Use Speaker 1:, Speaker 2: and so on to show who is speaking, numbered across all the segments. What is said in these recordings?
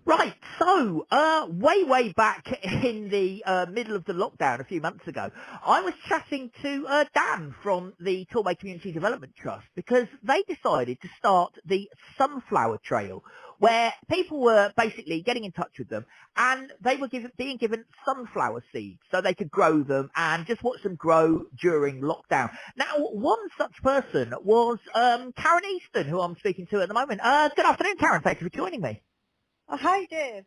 Speaker 1: Right, so way back in the middle of the lockdown a few months ago, I was chatting to Dan from the Torbay Community Development Trust because they decided to start the Sunflower Trail, where people were basically getting in touch with them and they were being given sunflower seeds so they could grow them and just watch them grow during lockdown. Now, one such person was Karen Easton, who I'm speaking to at the moment. Good afternoon, Karen. Thank you for joining me.
Speaker 2: Oh, hi, Dave.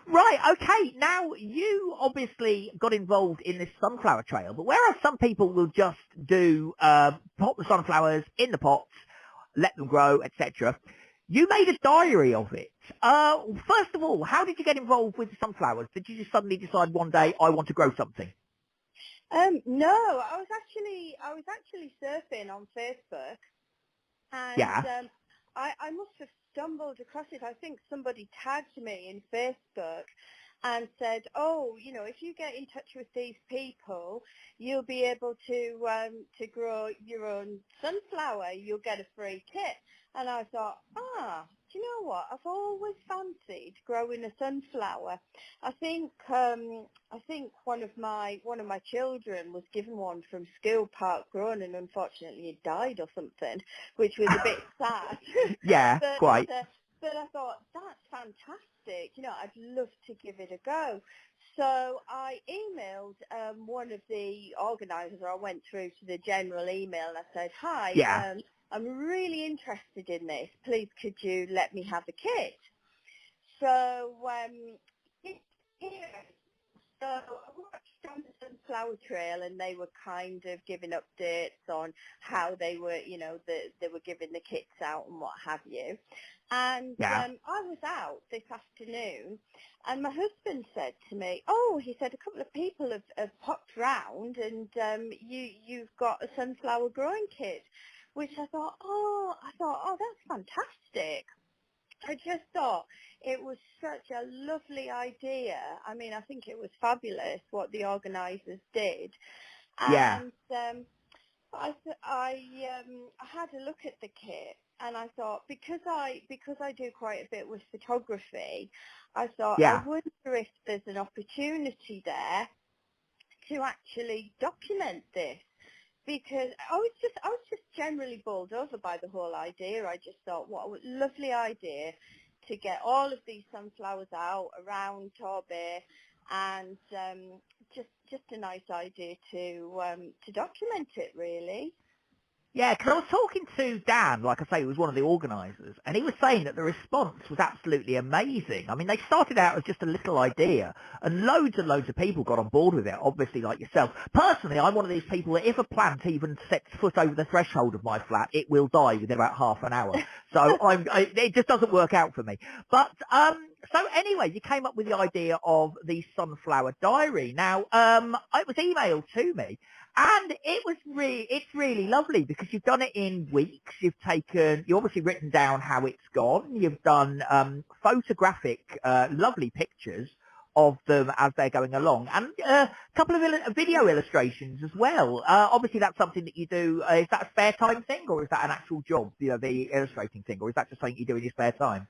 Speaker 1: Right, okay. Now, you obviously got involved in this sunflower trail, but whereas some people will just do, pop the sunflowers in the pots, let them grow, etc., you made a diary of it. First of all, how did you get involved with the sunflowers? Did you just suddenly decide one day, I want to grow something?
Speaker 2: No, I was actually surfing on Facebook, and
Speaker 1: Yeah,
Speaker 2: I must have stumbled across it. I think somebody tagged me in Facebook and said, "Oh, if you get in touch with these people, you'll be able to grow your own sunflower. You'll get a free kit." And I thought, do you know what? I've always fancied growing a sunflower. I think one of my children was given one from school, part grown, and unfortunately it died or something, which was a bit sad.
Speaker 1: yeah,
Speaker 2: but
Speaker 1: quite.
Speaker 2: uh, but I thought that's fantastic. I'd love to give it a go. So I emailed one of the organisers. I went through to the general email and I said, "Hi,
Speaker 1: Yeah,
Speaker 2: I'm really interested in this. Please, could you let me have a kit?" So yeah, so I watched on the Sunflower Trail, and they were kind of giving updates on how they were, they were giving the kits out and what have you. And
Speaker 1: yeah.
Speaker 2: I was out this afternoon, and my husband said to me, "Oh," he said, "a couple of people have popped round, and you've got a sunflower growing kit," which I thought, that's fantastic. I just thought it was such a lovely idea. I mean, I think it was fabulous what the organisers did.
Speaker 1: Yeah,
Speaker 2: And I had a look at the kit, and I thought, because I do quite a bit with photography, I thought, I
Speaker 1: yeah.
Speaker 2: wonder if there's an opportunity there to actually document this, because I was just generally bowled over by the whole idea. I just thought, what a lovely idea to get all of these sunflowers out around Torbay, and just a nice idea to document it, really.
Speaker 1: Yeah, because I was talking to Dan, like I say, who was one of the organisers, and he was saying that the response was absolutely amazing. I mean, they started out as just a little idea, and loads of people got on board with it, obviously like yourself. Personally, I'm one of these people that if a plant even sets foot over the threshold of my flat, it will die within about half an hour. So it just doesn't work out for me. But, so anyway, you came up with the idea of the sunflower diary. Now, it was emailed to me. And it's really lovely because you've done it in weeks. You obviously written down how it's gone. You've done, photographic, lovely pictures of them as they're going along and a couple of video illustrations as well. Obviously that's something that you do. Is that a spare time thing or is that an actual job, the illustrating thing, or is that just something you do in your spare time?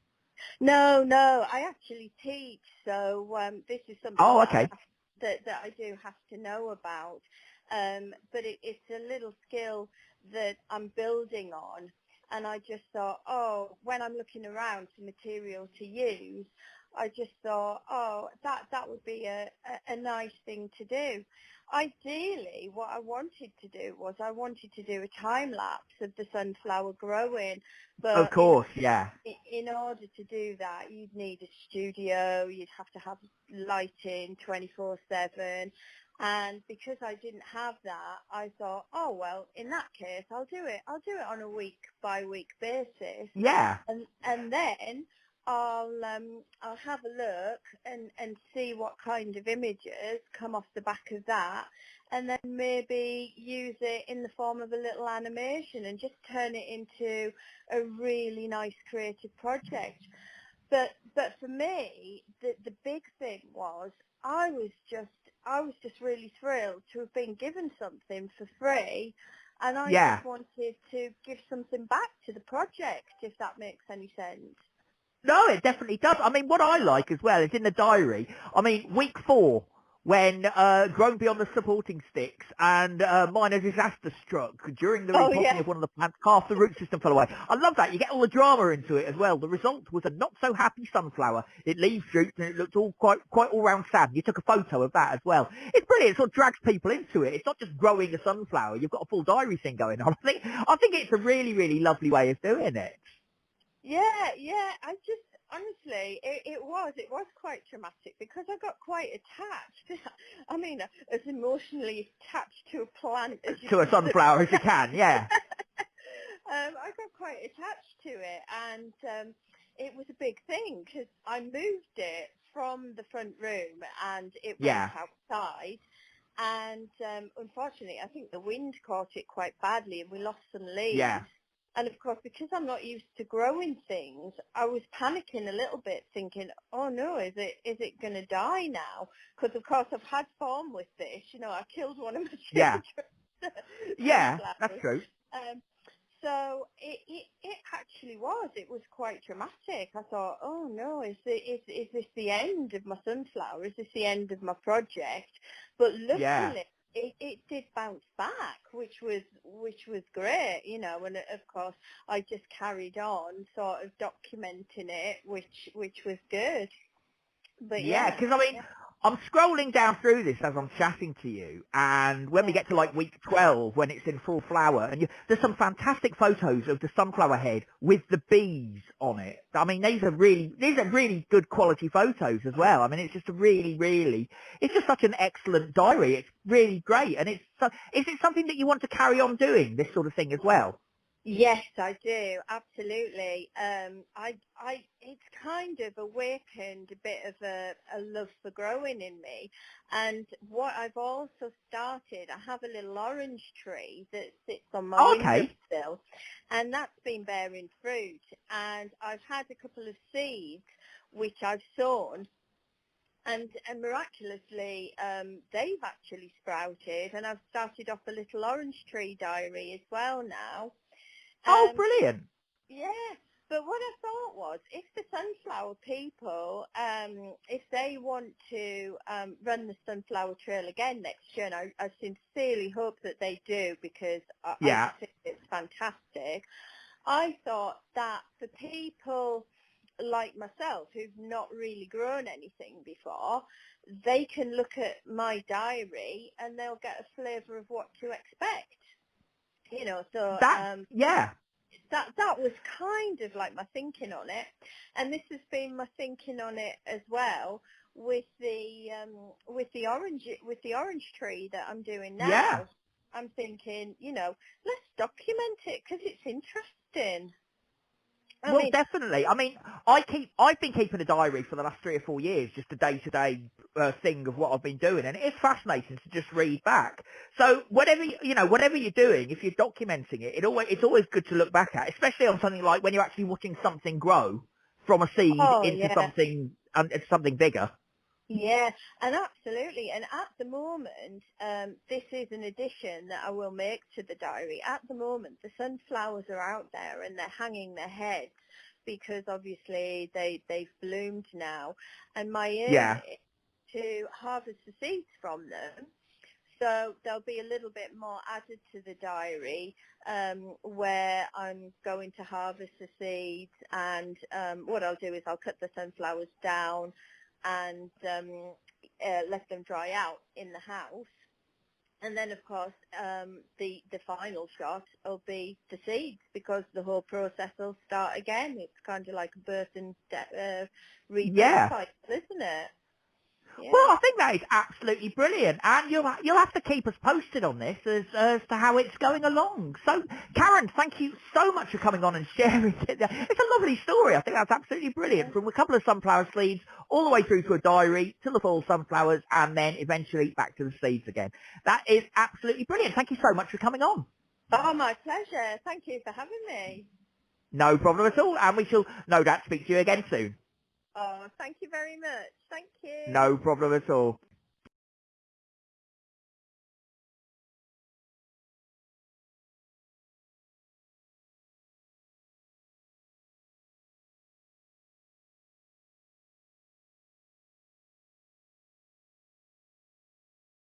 Speaker 2: No, no, I actually teach, so this is something
Speaker 1: Oh,
Speaker 2: that
Speaker 1: okay.
Speaker 2: that I do have to know about. But it's a little skill that I'm building on, and I just thought, oh, when I'm looking around for material to use, I just thought, oh, that would be a nice thing to do. Ideally, what I wanted to do was I wanted to do a time lapse of the sunflower growing,
Speaker 1: Of
Speaker 2: but
Speaker 1: course, yeah.
Speaker 2: in order to do that, you'd need a studio, you'd have to have lighting 24/7. And because I didn't have that, I thought, oh, well, in that case, I'll do it. I'll do it on a week by week basis.
Speaker 1: Yeah.
Speaker 2: And then I'll have a look and see what kind of images come off the back of that, and then maybe use it in the form of a little animation and just turn it into a really nice creative project. But for me, the big thing was I was just I was just really thrilled to have been given something for free, and I
Speaker 1: Yeah.
Speaker 2: just wanted to give something back to the project, if that makes any sense.
Speaker 1: No, it definitely does. I mean, what I like as well is in the diary. I mean, week 4, when grown beyond the supporting sticks and minor disaster struck during the
Speaker 2: Oh
Speaker 1: repotting
Speaker 2: yeah.
Speaker 1: of one of the plants, half the root system fell away. I love that. You get all the drama into it as well. The result was a not so happy sunflower. It leaves shoots and it looked all quite all round sad. You took a photo of that as well. It's brilliant. It sort of drags people into it. It's not just growing a sunflower. You've got a full diary thing going on. I think it's a really lovely way of doing it.
Speaker 2: Yeah, yeah. I just honestly, it was quite traumatic because I got quite attached. I mean, as emotionally attached to a plant as you
Speaker 1: To a
Speaker 2: possibly
Speaker 1: sunflower as you
Speaker 2: can.
Speaker 1: can, yeah.
Speaker 2: I got quite attached to it, and it was a big thing because I moved it from the front room and it went
Speaker 1: Yeah.
Speaker 2: outside. And unfortunately, I think the wind caught it quite badly, and we lost some
Speaker 1: Yeah.
Speaker 2: leaves. And of course, because I'm not used to growing things, I was panicking a little bit, thinking, "Oh no, is it going to die now?" Because of course, I've had form with this. You know, I killed one of my
Speaker 1: Yeah.
Speaker 2: children's
Speaker 1: Yeah. That's
Speaker 2: sunflowers.
Speaker 1: true.
Speaker 2: Um, so it actually was. It was quite dramatic. I thought, "Oh no, is this the end of my sunflower? Is this the end of my project?" But
Speaker 1: Yeah.
Speaker 2: luckily, it did bounce back, which was great, you know. And of course, I just carried on, sort of documenting it, which was good. But
Speaker 1: Yeah,
Speaker 2: yeah,
Speaker 1: because I mean,
Speaker 2: yeah,
Speaker 1: I'm scrolling down through this as I'm chatting to you, and when we
Speaker 2: yeah.
Speaker 1: get to like week 12, when it's in full flower, and there's some fantastic photos of the sunflower head with the bees on it. I mean, these are really good quality photos as well. I mean, it's just it's just such an excellent diary. It's really great, and is it something that you want to carry on doing, this sort of thing as well?
Speaker 2: Yes, I do. Absolutely. It's kind of awakened a bit of a love for growing in me. And what I've also started, I have a little orange tree that sits on my
Speaker 1: Oh, okay.
Speaker 2: windowsill, and that's been bearing fruit. And I've had a couple of seeds which I've sown. And miraculously, they've actually sprouted, and I've started off a little orange tree diary as well now.
Speaker 1: Oh,
Speaker 2: Um,
Speaker 1: brilliant.
Speaker 2: yeah, but what I thought was, if the sunflower people, if they want to run the sunflower trail again next year, and I sincerely hope that they do because I
Speaker 1: Yeah.
Speaker 2: just think it's fantastic. I thought that for people like myself who've not really grown anything before, they can look at my diary and they'll get a flavour of what to expect. You know, so
Speaker 1: Yeah.
Speaker 2: that was kind of like my thinking on it, and this has been my thinking on it as well with the orange tree that I'm doing
Speaker 1: Yeah.
Speaker 2: now. I'm thinking, let's document it because it's interesting. I
Speaker 1: Well,
Speaker 2: mean,
Speaker 1: definitely. I mean, I've been keeping a diary for the last 3 or 4 years, just a day-to-day thing of what I've been doing, and it's fascinating to just read back. So whatever you're doing, if you're documenting it, it's always good to look back at, especially on something like when you're actually watching something grow from a seed
Speaker 2: oh
Speaker 1: into
Speaker 2: yeah.
Speaker 1: something bigger.
Speaker 2: Yeah, and absolutely. And at the moment, this is an addition that I will make to the diary. At the moment, the sunflowers are out there and they're hanging their heads because obviously they've bloomed now. And my aim
Speaker 1: Yeah.
Speaker 2: is to harvest the seeds from them. So there'll be a little bit more added to the diary where I'm going to harvest the seeds, and what I'll do is I'll cut the sunflowers down and let them dry out in the house. And then, of course, the final shot will be the seeds because the whole process will start again. It's kind of like a birth and rebirth
Speaker 1: Yeah.
Speaker 2: cycle, isn't it?
Speaker 1: Well,
Speaker 2: Yeah.
Speaker 1: I think that is absolutely brilliant, and you'll have to keep us posted on this as to how it's going along. So, Karen, thank you so much for coming on and sharing it. It's a lovely story. I think that's absolutely brilliant. From a couple of sunflower seeds all the way through to a diary, to the full sunflowers, and then eventually back to the seeds again. That is absolutely brilliant. Thank you so much for coming on.
Speaker 2: Oh, my pleasure. Thank you for having me.
Speaker 1: No problem at all, and we shall no doubt speak to you again soon.
Speaker 2: Oh, thank you very much. Thank you.
Speaker 1: No problem at all.